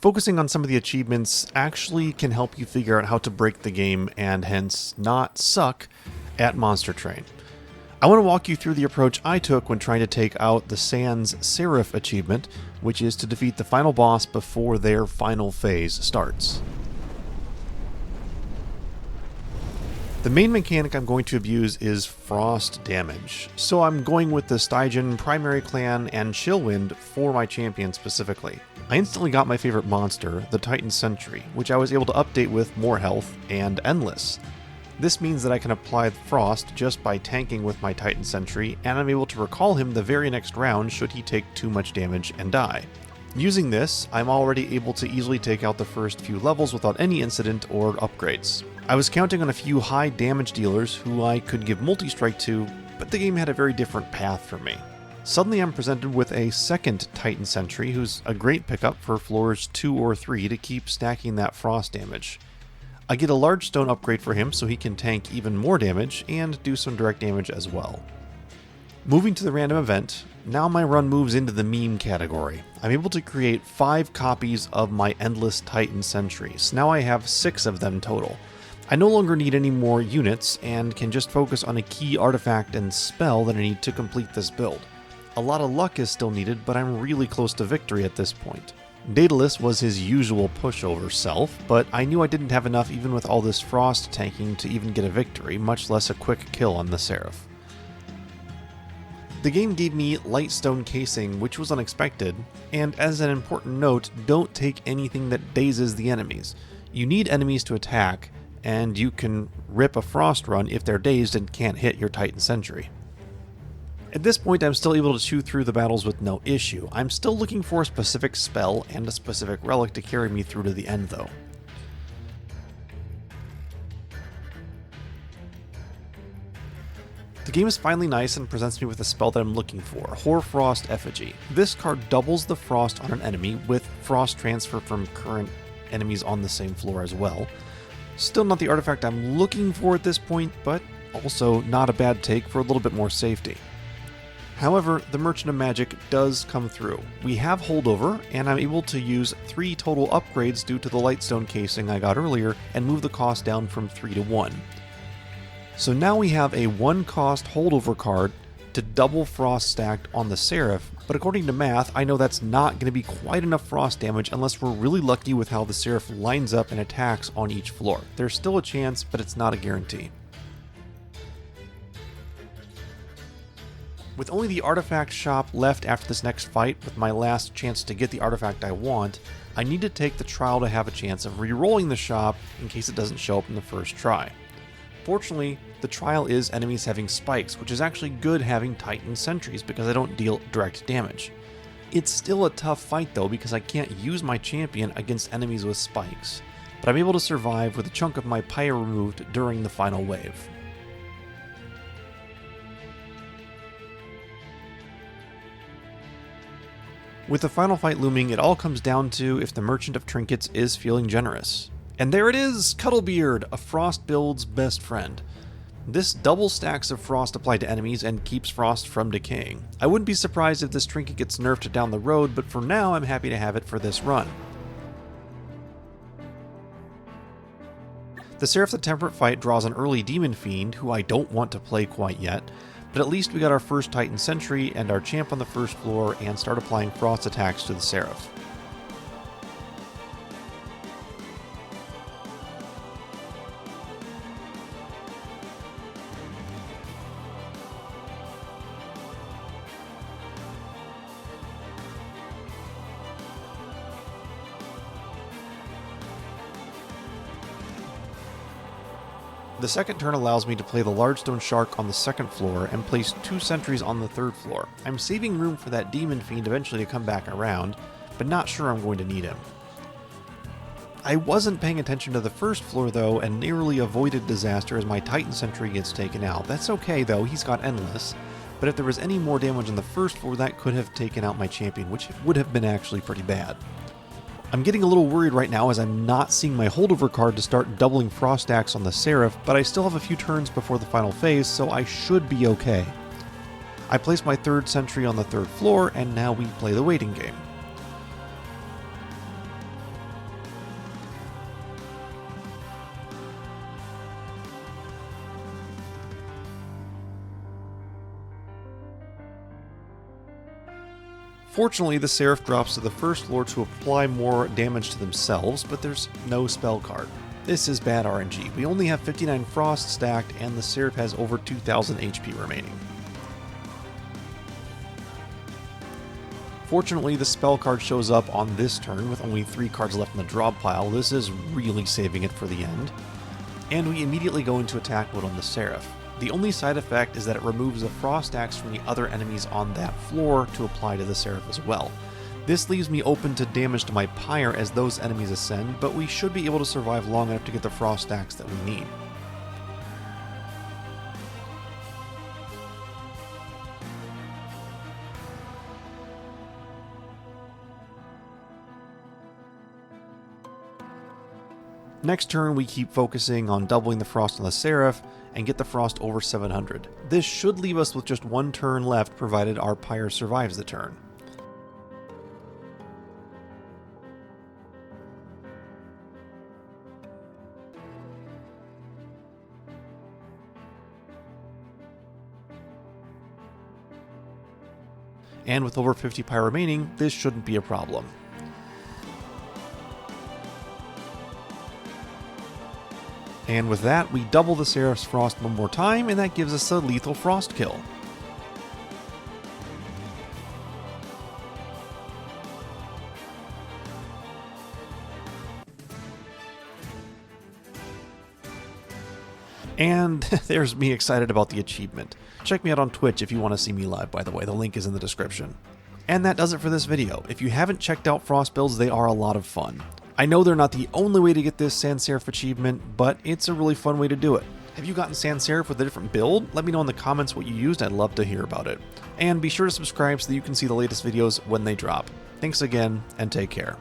Focusing on some of the achievements actually can help you figure out how to break the game and hence not suck at Monster Train. I want to walk you through the approach I took when trying to take out the Sans Seraph achievement, which is to defeat the final boss before their final phase starts. The main mechanic I'm going to abuse is frost damage, so I'm going with the Stygian Primary Clan and Chillwind for my champion specifically. I instantly got my favorite monster, the Titan Sentry, which I was able to update with more health and endless. This means that I can apply frost just by tanking with my Titan Sentry, and I'm able to recall him the very next round should he take too much damage and die. Using this, I'm already able to easily take out the first few levels without any incident or upgrades. I was counting on a few high damage dealers who I could give multi-strike to, but the game had a very different path for me. Suddenly I'm presented with a second Titan Sentry who's a great pickup for floors 2 or 3 to keep stacking that frost damage. I get a large stone upgrade for him so he can tank even more damage and do some direct damage as well. Moving to the random event, now my run moves into the meme category. I'm able to create 5 copies of my Endless Titan Sentries. Now I have 6 of them total. I no longer need any more units and can just focus on a key artifact and spell that I need to complete this build. A lot of luck is still needed, but I'm really close to victory at this point. Daedalus was his usual pushover self, but I knew I didn't have enough even with all this frost tanking to even get a victory, much less a quick kill on the Seraph. The game gave me Lightstone Casing, which was unexpected, and as an important note, don't take anything that dazes the enemies. You need enemies to attack, and you can rip a frost run if they're dazed and can't hit your Titan Sentry. At this point, I'm still able to chew through the battles with no issue. I'm still looking for a specific spell and a specific relic to carry me through to the end though. The game is finally nice and presents me with a spell that I'm looking for, Hoarfrost Effigy. This card doubles the frost on an enemy with frost transfer from current enemies on the same floor as well. Still not the artifact I'm looking for at this point, but also not a bad take for a little bit more safety. However, the Merchant of Magic does come through. We have holdover, and I'm able to use 3 total upgrades due to the Lightstone Casing I got earlier and move the cost down from 3 to 1. So now we have a 1-cost holdover card to double frost stacked on the Seraph, but according to math, I know that's not going to be quite enough frost damage unless we're really lucky with how the Seraph lines up and attacks on each floor. There's still a chance, but it's not a guarantee. With only the artifact shop left after this next fight, with my last chance to get the artifact I want, I need to take the trial to have a chance of re-rolling the shop in case it doesn't show up in the first try. Fortunately, the trial is enemies having spikes, which is actually good having Titan Sentries because I don't deal direct damage. It's still a tough fight though because I can't use my champion against enemies with spikes, but I'm able to survive with a chunk of my pyre removed during the final wave. With the final fight looming, it all comes down to if the Merchant of Trinkets is feeling generous. And there it is, Cuddlebeard, a frost build's best friend. This double stacks of frost applied to enemies and keeps frost from decaying. I wouldn't be surprised if this trinket gets nerfed down the road, but for now I'm happy to have it for this run. The Seraph the Temperate fight draws an early Demon Fiend, who I don't want to play quite yet, but at least we got our first Titan Sentry and our champ on the first floor and start applying frost attacks to the Seraph. The second turn allows me to play the large stone shark on the second floor and place 2 sentries on the third floor. I'm saving room for that Demon Fiend eventually to come back around, but not sure I'm going to need him. I wasn't paying attention to the first floor though and narrowly avoided disaster as my Titan Sentry gets taken out. That's okay though, he's got endless, but if there was any more damage on the first floor that could have taken out my champion, which would have been actually pretty bad. I'm getting a little worried right now as I'm not seeing my holdover card to start doubling frost stacks on the Seraph, but I still have a few turns before the final phase, so I should be okay. I place my third sentry on the third floor, and now we play the waiting game. Fortunately, the Seraph drops to the first floor to apply more damage to themselves, but there's no spell card. This is bad RNG. We only have 59 Frost stacked, and the Seraph has over 2,000 HP remaining. Fortunately, the spell card shows up on this turn with only 3 cards left in the drop pile. This is really saving it for the end. And we immediately go into attack mode on the Seraph. The only side effect is that it removes the Frost Axe from the other enemies on that floor to apply to the Seraph as well. This leaves me open to damage to my Pyre as those enemies ascend, but we should be able to survive long enough to get the Frost Axe that we need. Next turn, we keep focusing on doubling the Frost on the Seraph and get the Frost over 700. This should leave us with just 1 turn left, provided our Pyre survives the turn. And with over 50 Pyre remaining, this shouldn't be a problem. And with that, we double the Seraph's Frost one more time, and that gives us a lethal Frost kill. And there's me excited about the achievement. Check me out on Twitch if you want to see me live, by the way. The link is in the description. And that does it for this video. If you haven't checked out Frost builds, they are a lot of fun. I know they're not the only way to get this Sans Seraph achievement, but it's a really fun way to do it. Have you gotten Sans Seraph with a different build? Let me know in the comments what you used. I'd love to hear about it. And be sure to subscribe so that you can see the latest videos when they drop. Thanks again, and take care.